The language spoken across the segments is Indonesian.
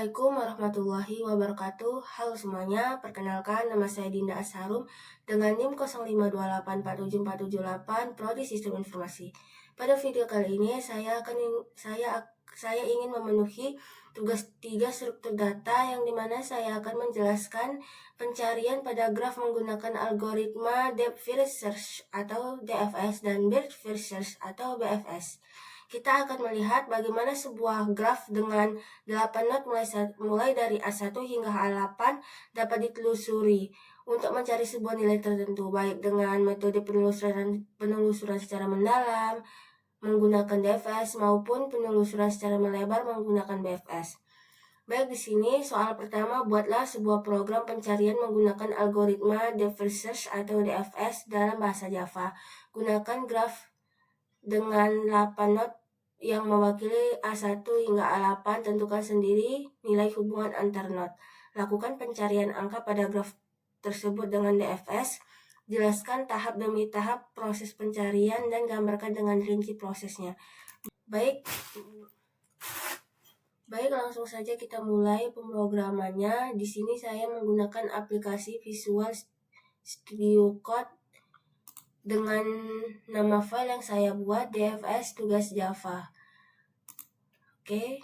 Assalamualaikum warahmatullahi wabarakatuh. Halo semuanya, perkenalkan nama saya Dinda Asharum dengan NIM 0528474778 Prodi Sistem Informasi. Pada video kali ini saya ingin memenuhi tugas 3 struktur data yang dimana saya akan menjelaskan pencarian pada graf menggunakan algoritma Depth First Search atau DFS dan Breadth First Search atau BFS. Kita akan melihat bagaimana sebuah graf dengan 8 not mulai dari A1 hingga A8 dapat ditelusuri untuk mencari sebuah nilai tertentu, baik dengan metode penelusuran secara mendalam menggunakan DFS maupun penelusuran secara melebar menggunakan BFS. Baik, di sini soal pertama, buatlah sebuah program pencarian menggunakan algoritma Depth First Search atau DFS dalam bahasa Java. Gunakan graf dengan 8 not yang mewakili A1 hingga A8, tentukan sendiri nilai hubungan antar not. Lakukan pencarian angka pada graf tersebut dengan DFS. Jelaskan tahap demi tahap proses pencarian dan gambarkan dengan rinci prosesnya. Baik, langsung saja kita mulai pemrogramannya. Di sini saya menggunakan aplikasi Visual Studio Code dengan nama file yang saya buat DFS tugas Java. Oke.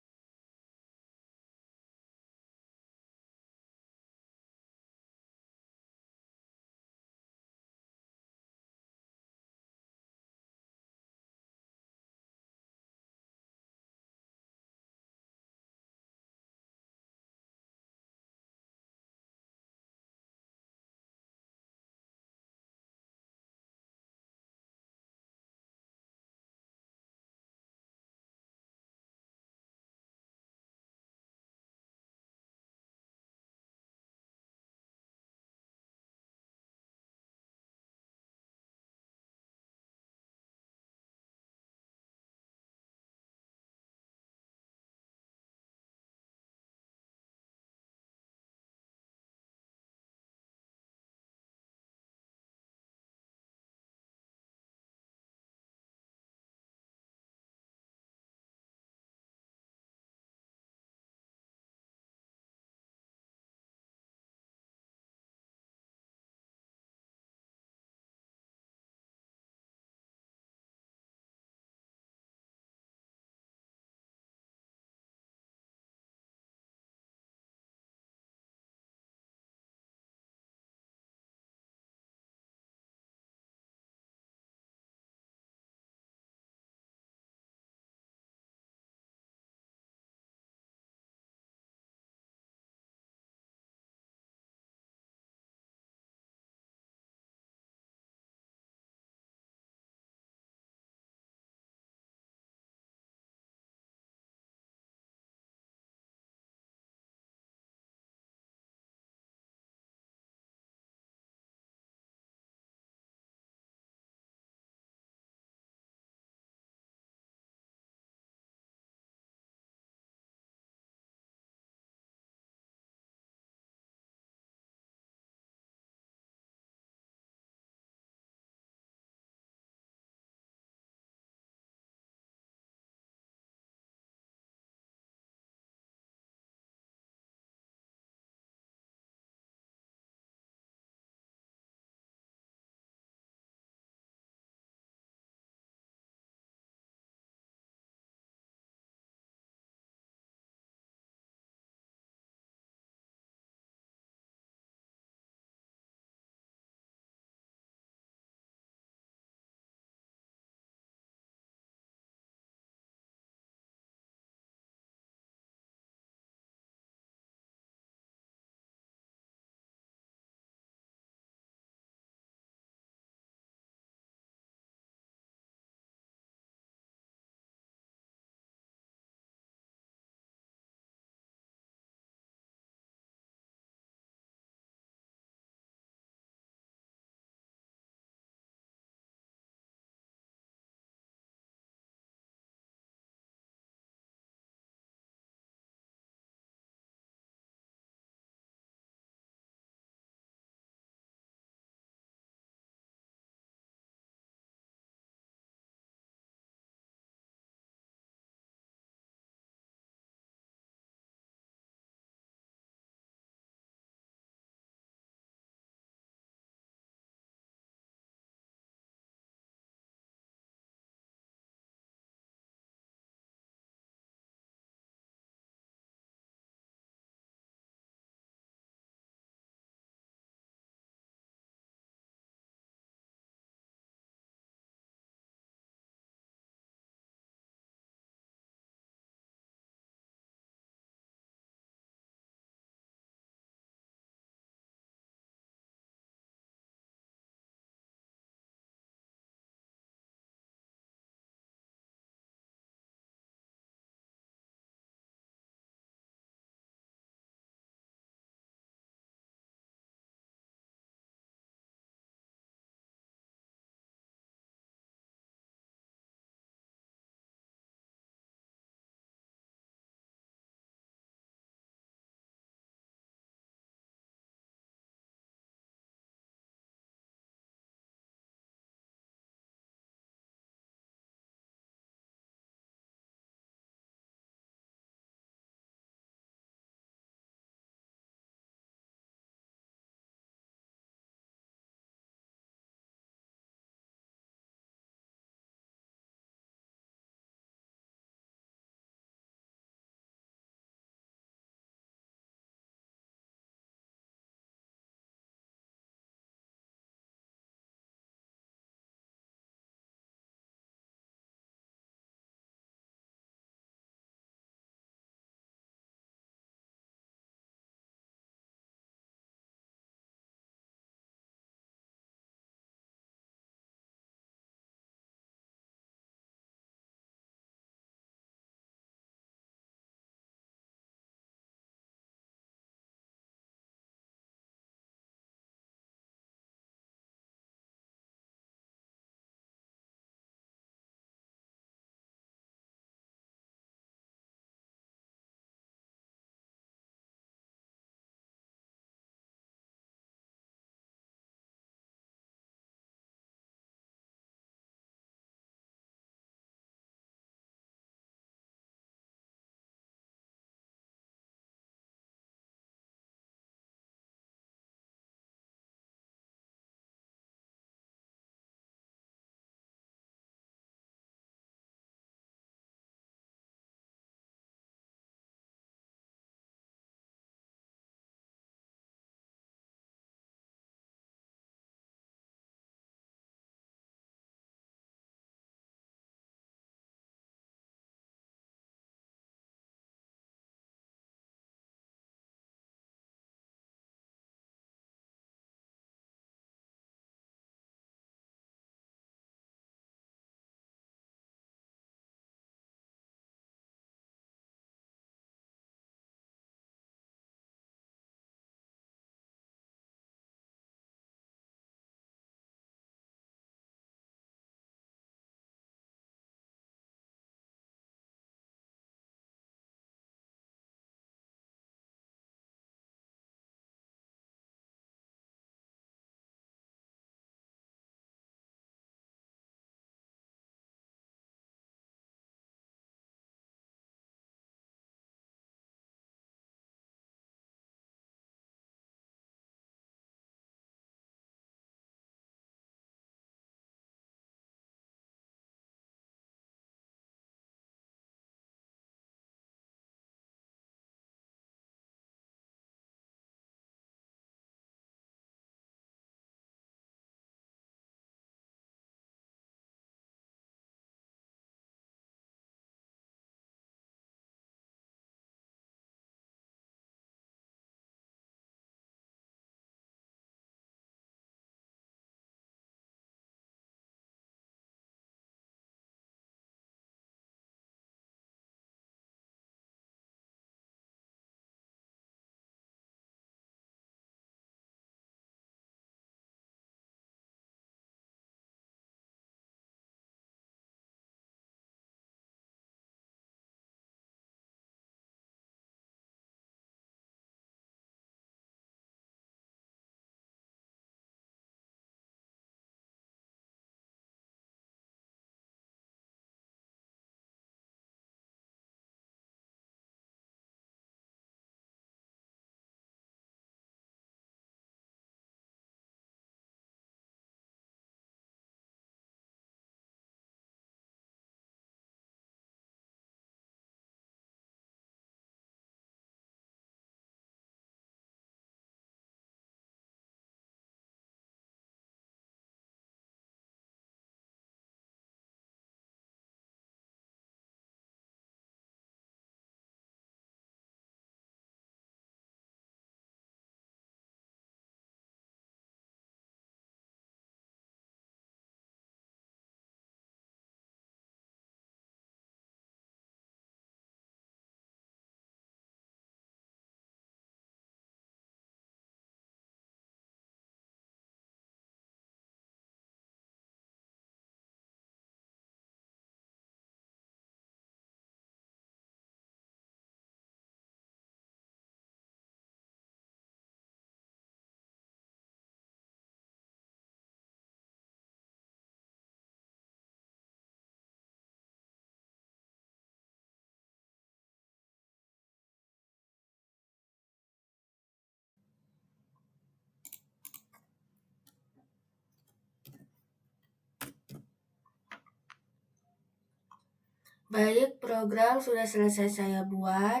Baik, program sudah selesai saya buat.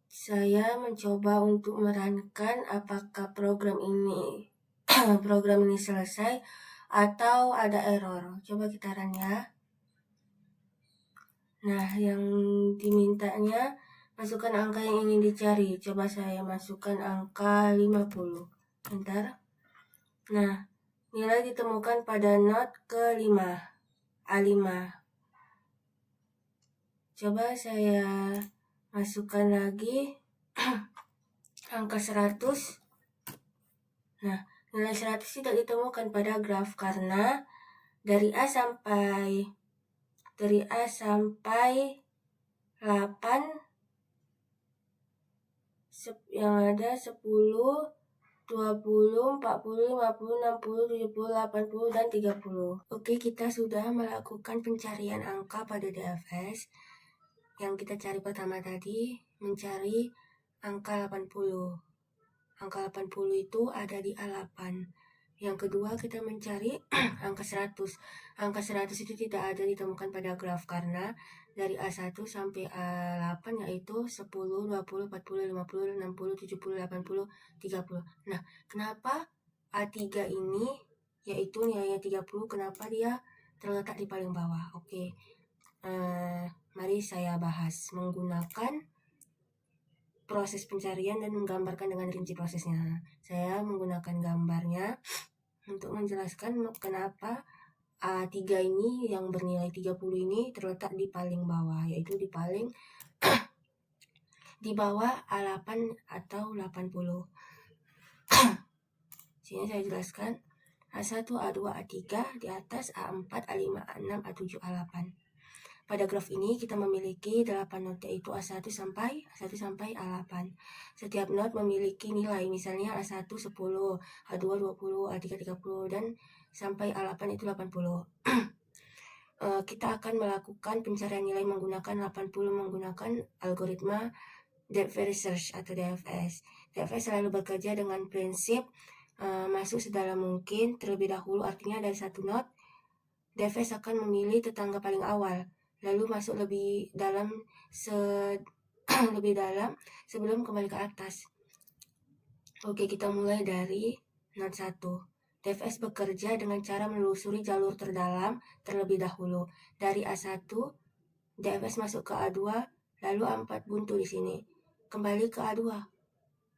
Saya mencoba untuk merankan apakah program ini selesai atau ada error. Coba kita run ya. Nah, yang dimintanya masukkan angka yang ingin dicari. Coba saya masukkan angka 50. Bentar. Nah, nilai ditemukan pada not ke-5, A5. Coba saya masukkan lagi angka 100. Nah, nilai 100 tidak ditemukan pada graf karena dari A sampai 8 yang ada 10, 20, 40, 50, 60, 70, 80, dan 30. Oke, kita sudah melakukan pencarian angka pada DFS. Yang kita cari pertama tadi mencari angka 80. Angka 80 itu ada di A8. Yang kedua kita mencari angka 100. Angka 100 itu tidak ada ditemukan pada graf karena dari A1 sampai A8 yaitu 10, 20, 40, 50, 60, 70, 80, 30. Nah, kenapa A3 ini yaitu nilainya 30, kenapa dia terletak di paling bawah? Oke, mari saya bahas menggunakan proses pencarian dan menggambarkan dengan rinci prosesnya. Saya menggunakan gambarnya untuk menjelaskan kenapa A3 ini yang bernilai 30 ini terletak di paling bawah, yaitu di paling di bawah A8 atau 80. Sini saya jelaskan A1, A2, A3, di atas A4, A5, A6, A7, A8. Pada graf ini kita memiliki 8 not, yaitu A1 sampai A8. Setiap not memiliki nilai, misalnya A1 10, A2 20, A3 30, dan sampai A8 itu 80. Kita akan melakukan pencarian nilai menggunakan 80 menggunakan algoritma Depth First Search atau DFS. DFS selalu bekerja dengan prinsip masuk sedalam mungkin terlebih dahulu, artinya dari satu not DFS akan memilih tetangga paling awal, lalu masuk lebih dalam lebih dalam sebelum kembali ke atas. Oke, kita mulai dari not 1. DFS bekerja dengan cara menelusuri jalur terdalam terlebih dahulu. Dari A1, DFS masuk ke A2, lalu A4 buntu di sini. Kembali ke A2.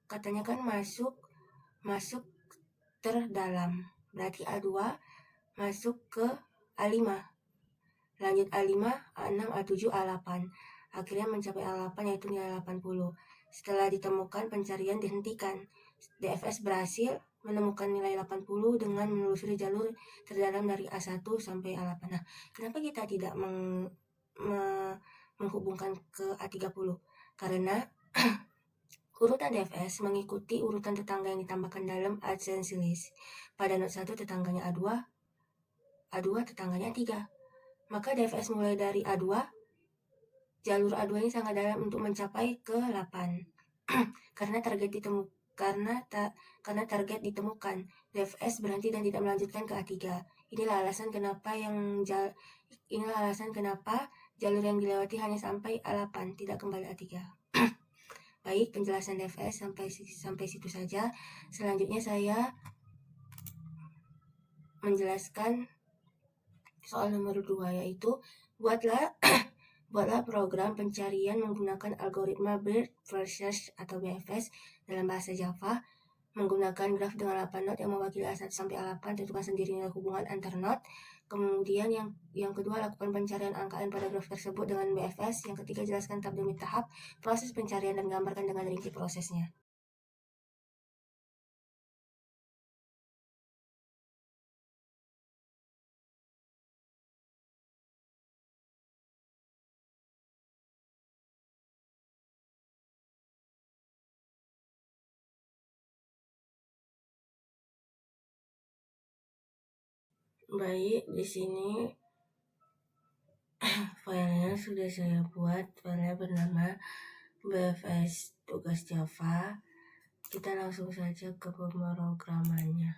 Katanya kan masuk terdalam. Berarti A2 masuk ke A5. Lanjut A5, A6, A7, A8. Akhirnya mencapai A8 yaitu nilai 80. Setelah ditemukan, pencarian dihentikan. DFS berhasil menemukan nilai 80 dengan menelusuri jalur terdalam dari A1 sampai A8. Nah, kenapa kita tidak menghubungkan ke A30? Karena urutan DFS mengikuti urutan tetangga yang ditambahkan dalam adjacency list. Pada not 1 tetangganya A2 tetangganya 3. Maka DFS mulai dari A2, jalur A2 ini sangat dalam untuk mencapai ke 8. Karena target ditemukan, DFS berhenti dan tidak melanjutkan ke A3. Inilah alasan kenapa jalur yang dilewati hanya sampai A8, tidak kembali A3. Baik, penjelasan DFS sampai situ saja. Selanjutnya saya menjelaskan soal nomor 2, yaitu buatlah program pencarian menggunakan algoritma Bird First Search atau BFS dalam bahasa Java. Menggunakan graf dengan 8 not yang mewakili A1 sampai A8, tentukan sendiri nilai hubungan antar not. Kemudian yang kedua, lakukan pencarian angkaan pada graf tersebut dengan BFS. Yang ketiga, jelaskan tahap demi tahap proses pencarian dan gambarkan dengan rinci prosesnya. Baik, di sini filenya sudah saya buat. Filenya bernama BFS tugas Java. Kita langsung saja ke pemrogramannya.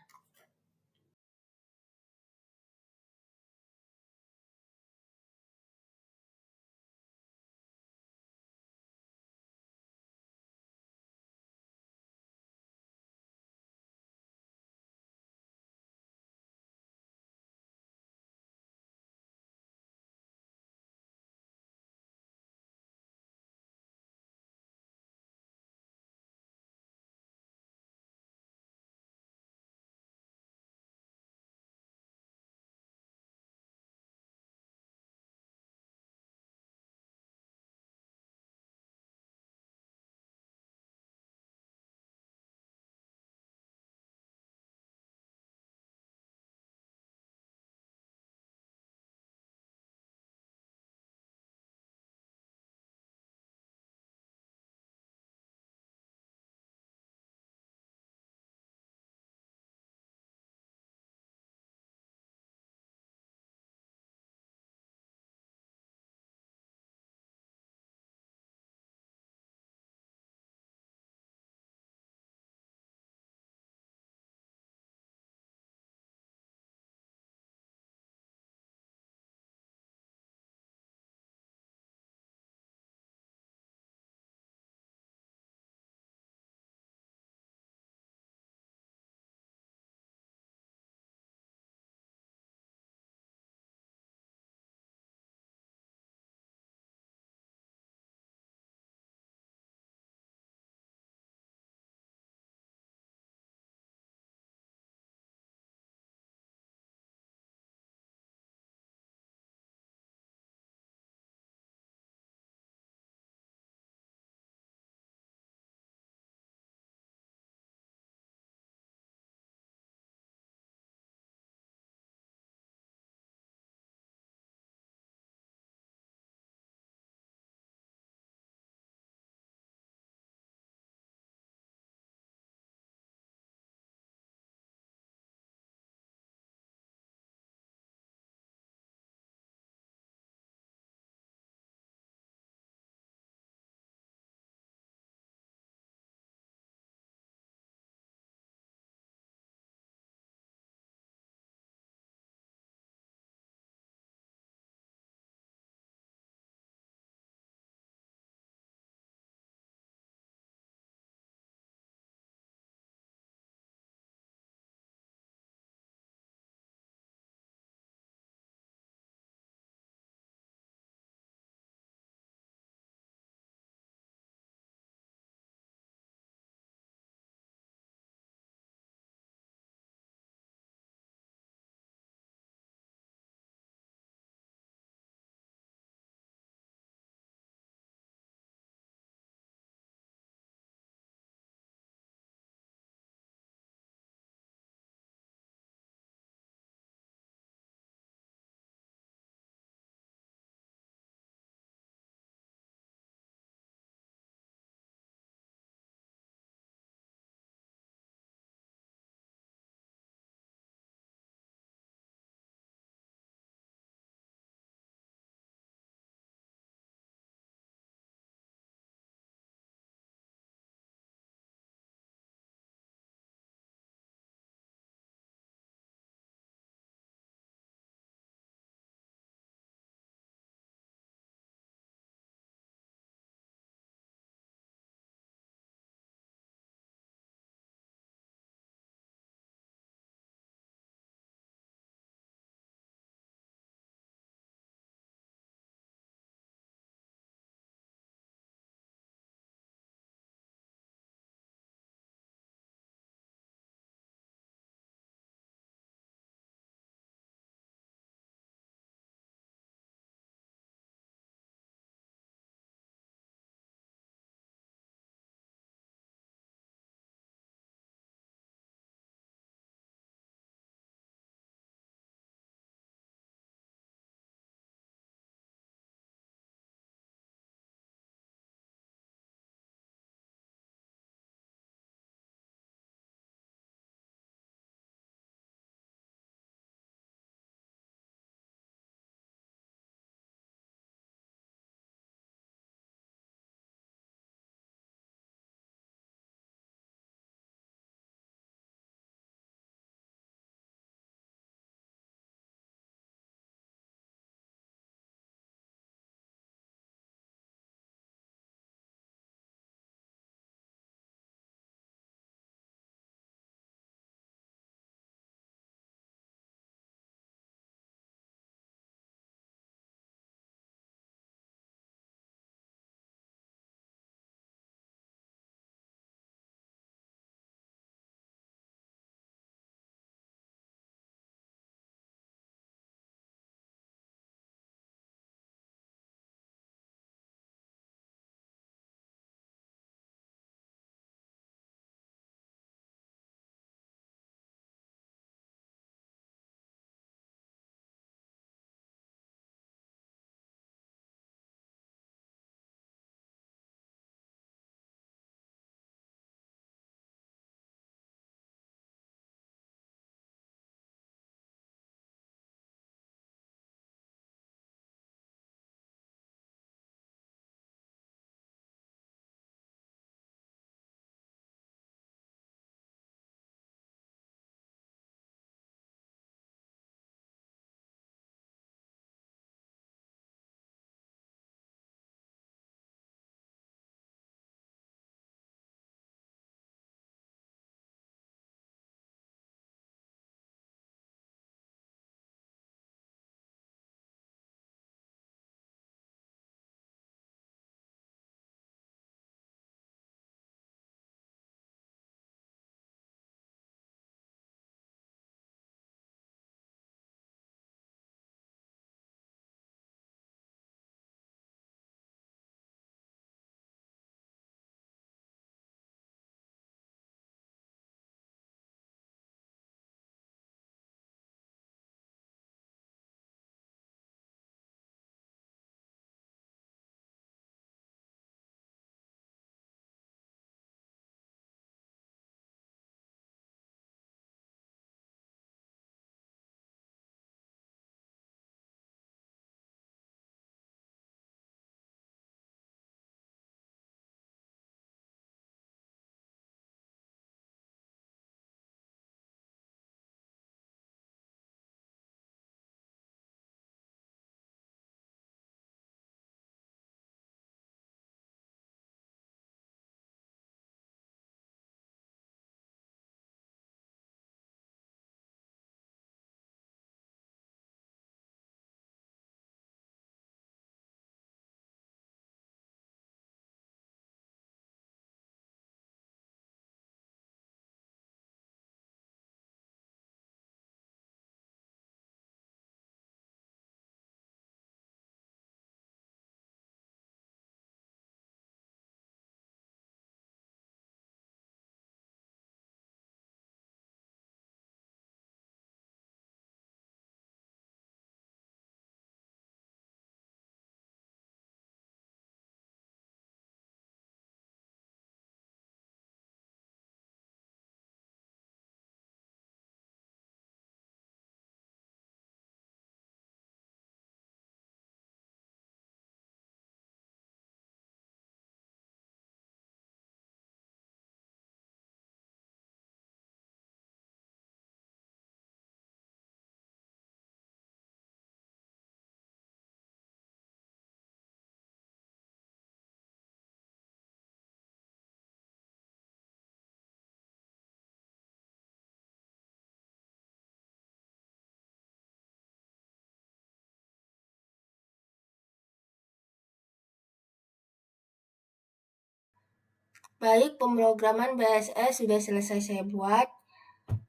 Baik, pemrograman BSS sudah selesai saya buat.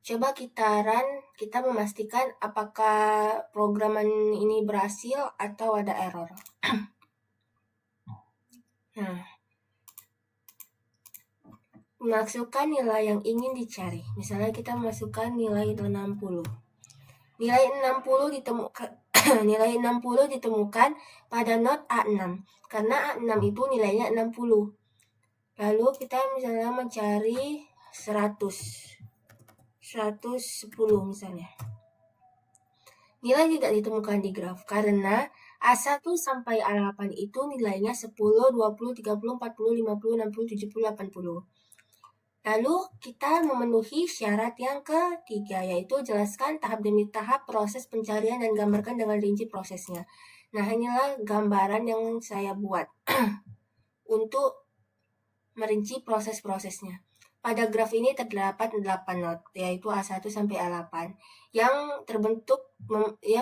Coba kita memastikan apakah programan ini berhasil atau ada error. Nah, masukkan nilai yang ingin dicari. Misalnya kita masukkan nilai 60. Nilai 60 ditemukan nilai 60 ditemukan pada not A6 karena A6 itu nilainya 60. Lalu kita misalnya mencari 110 misalnya. Nilai tidak ditemukan di graf karena A1 sampai A8 itu nilainya 10, 20, 30, 40, 50, 60, 70, 80. Lalu kita memenuhi syarat yang ketiga, yaitu jelaskan tahap demi tahap proses pencarian dan gambarkan dengan rinci prosesnya. Nah, inilah gambaran yang saya buat untuk merinci proses-prosesnya. Pada graf ini terdapat 8 not, yaitu A1 sampai A8, yang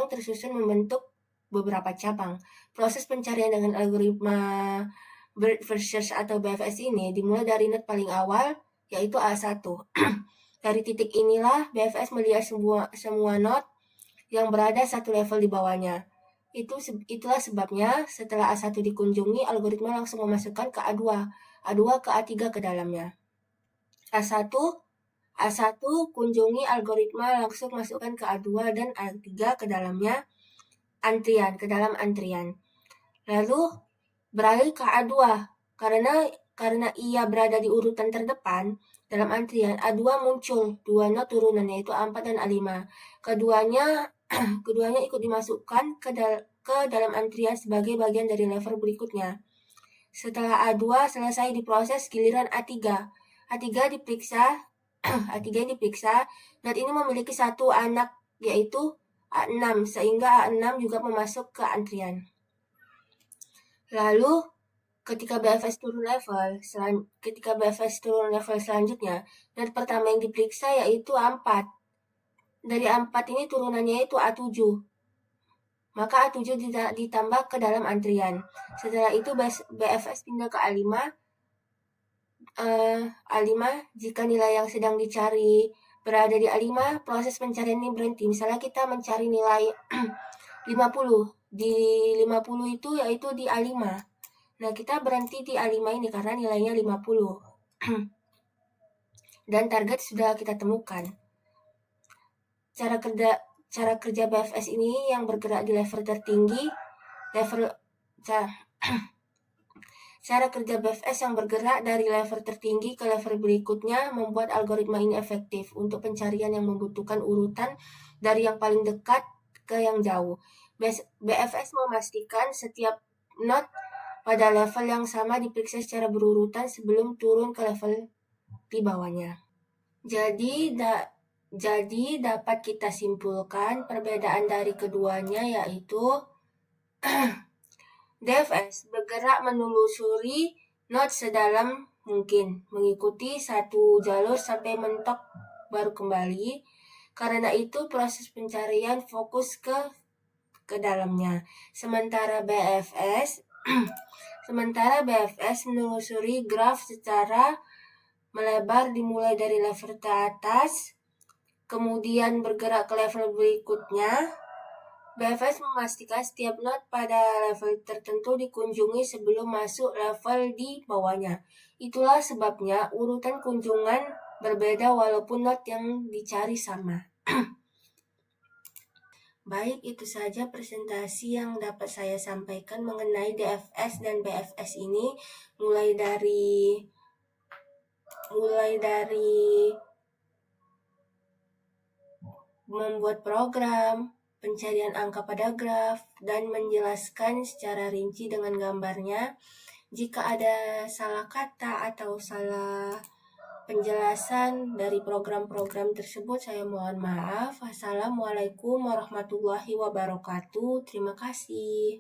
tersusun membentuk beberapa cabang. Proses pencarian dengan algoritma Bird First Search atau BFS ini dimulai dari not paling awal, yaitu A1. Dari titik inilah BFS melihat semua not yang berada satu level di bawahnya. Itulah sebabnya setelah A1 dikunjungi, algoritma langsung memasukkan ke A2, A2 ke A3 ke dalamnya. A1 kunjungi algoritma langsung masukkan ke A2 dan A3 ke dalamnya ke dalam antrian. Lalu beralih ke A2 karena ia berada di urutan terdepan dalam antrian, A2 muncul dua not turunan yaitu A4 dan A5. Keduanya ikut dimasukkan ke dalam antrian sebagai bagian dari level berikutnya. Setelah A2 selesai diproses, giliran A3. A3 diperiksa, not ini memiliki satu anak yaitu A6, sehingga A6 juga masuk ke antrian. Lalu ketika BFS turun level selanjutnya, not pertama yang diperiksa yaitu A4. Dari A4 ini turunannya itu A7. Maka A7 ditambah ke dalam antrian. Setelah itu BFS pindah ke A5. A5 jika nilai yang sedang dicari berada di A5, proses pencarian ini berhenti. Misalnya kita mencari nilai 50. Di 50 itu yaitu di A5. Nah, kita berhenti di A5 ini karena nilainya 50. Dan target sudah kita temukan. Cara kerja BFS ini yang bergerak di level tertinggi, cara kerja BFS yang bergerak dari level tertinggi ke level berikutnya membuat algoritma ini efektif untuk pencarian yang membutuhkan urutan dari yang paling dekat ke yang jauh. BFS memastikan setiap not pada level yang sama diperiksa secara berurutan sebelum turun ke level di bawahnya. Jadi dapat kita simpulkan perbedaan dari keduanya yaitu DFS bergerak menelusuri not sedalam mungkin, mengikuti satu jalur sampai mentok baru kembali. Karena itu proses pencarian fokus ke dalamnya. Sementara BFS menelusuri graf secara melebar dimulai dari level teratas, kemudian bergerak ke level berikutnya. BFS memastikan setiap not pada level tertentu dikunjungi sebelum masuk level di bawahnya. Itulah sebabnya urutan kunjungan berbeda walaupun not yang dicari sama. Baik, itu saja presentasi yang dapat saya sampaikan mengenai DFS dan BFS ini, mulai dari membuat program, pencarian angka pada graf, dan menjelaskan secara rinci dengan gambarnya. Jika ada salah kata atau salah penjelasan dari program-program tersebut, saya mohon maaf. Assalamualaikum warahmatullahi wabarakatuh. Terima kasih.